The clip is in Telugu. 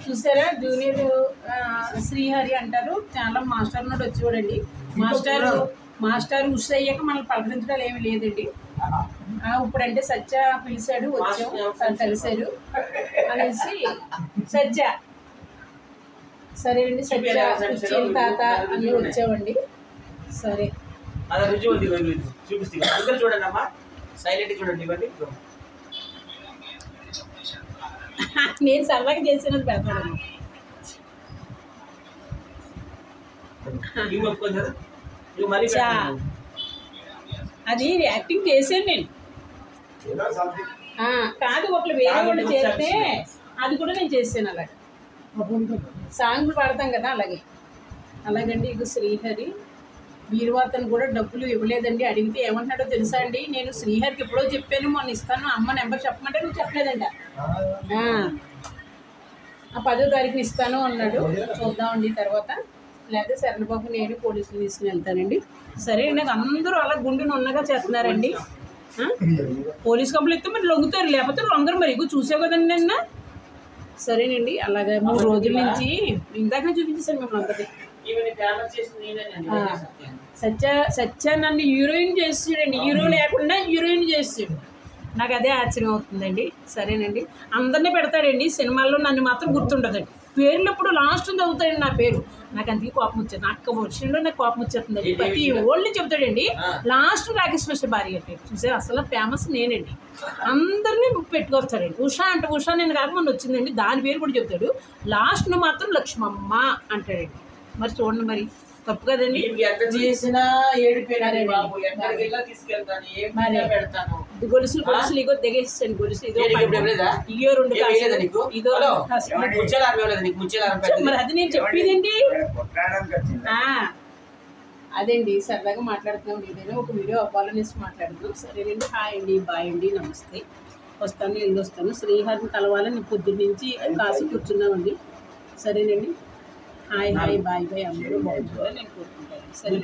చూసారా జూనియర్ శ్రీహరి అంటారు చాలా మాస్టర్ నుండి వచ్చి చూడండి. మాస్టర్ ఉష్ అయ్యాక మనల్ని పలకరించడాలు ఏమి లేదండి. ఇప్పుడంటే సత్య పిలిచాడు, వచ్చాం, కలిశారు అనేసి సత్య సరే అండి. సత్య కుర్చీల తాత అన్నీ వచ్చామండి. సరే నేను సరదాగా చేసినది పెడతాను. అది యాక్టింగ్ చేసాను నేను. కాదు ఒకళ్ళు వేరే వాళ్ళు చేస్తే అది కూడా నేను చేసాను. అలాగే సాంగ్లు పాడతాం కదా, అలాగండి. ఇది శ్రీహరి వీరవాతను కూడా డబ్బులు ఇవ్వలేదండి. అడిగితే ఏమంటున్నాడో తెలుసా అండి, నేను శ్రీహరికి ఎప్పుడో చెప్పాను, మొన్న ఇస్తాను అమ్మ నెంబర్ చెప్పమంటే నువ్వు చెప్పలేదంట. 10వ తారీఖున ఇస్తాను అన్నాడు. చూద్దామండి తర్వాత, లేకపోతే శరణబాబు నేను పోలీసులు తీసుకుని వెళ్తానండి. సరే నాకు అందరూ అలా గుండెను ఉన్నగా చేస్తున్నారండి. పోలీస్ కంప్లైంట్ ఇస్తే మరి లొంగుతారు, లేకపోతే లొంగరు. మరి ఇగో చూసావు కదండి నిన్న. సరేనండి అలాగే 3 రోజుల నుంచి ఇందాక చూపించేసాను మిమ్మల్ని అందరికీ. సత్య నన్ను హీరోయిన్ చేసాడండి. హీరో లేకుండా హీరోయిన్ చేసాడు. నాకు అదే ఆశ్చర్యం అవుతుందండి. సరేనండి అందరినీ పెడతాడండి సినిమాల్లో, నన్ను మాత్రం గుర్తుండదండి. పేర్లు ఎప్పుడు లాస్ట్ చదువుతాడండి నా పేరు. నాకు అందుకే కోపం వచ్చేది. నాకు విషయంలో నాకు కోపం వచ్చేస్తుందండి. ప్రతి ఓల్డ్ చెప్తాడండి లాస్ట్ రాకేష్ మిస్టర్ భార్య పేరు. చూసారు అసలు ఫేమస్ నేనండి. అందరినీ పెట్టుకొస్తాడండి. ఉషా అంటే ఉషా నేను కాకముందు వచ్చిందండి, దాని పేరు కూడా చెప్తాడు. లాస్ట్ను మాత్రం లక్ష్మమ్మ అంటాడండి. మరి చూడండి, మరి తప్పు కదండి. గొలుసులు ఇగో దిగేసాను. గొలుసు ఇదో 2 ఇదో మరి అది నేను చెప్పేదండి. అదేండి సరదాగా మాట్లాడుతున్నాం. ఏదైనా ఒక వీడియో అవ్వాలనేసి మాట్లాడుతున్నాం. సరేనండి, హాయ్ అండి, బాయ్ అండి, నమస్తే. వస్తాను, వెళ్ళొస్తాను. శ్రీహరిని కలవాలని పొద్దున్న నుంచి కాసి కూర్చున్నామండి. సరేనండి, హాయ్ బాయ్ అందరూ బాగుంటుందని నేను కోరుకుంటాను. సరే.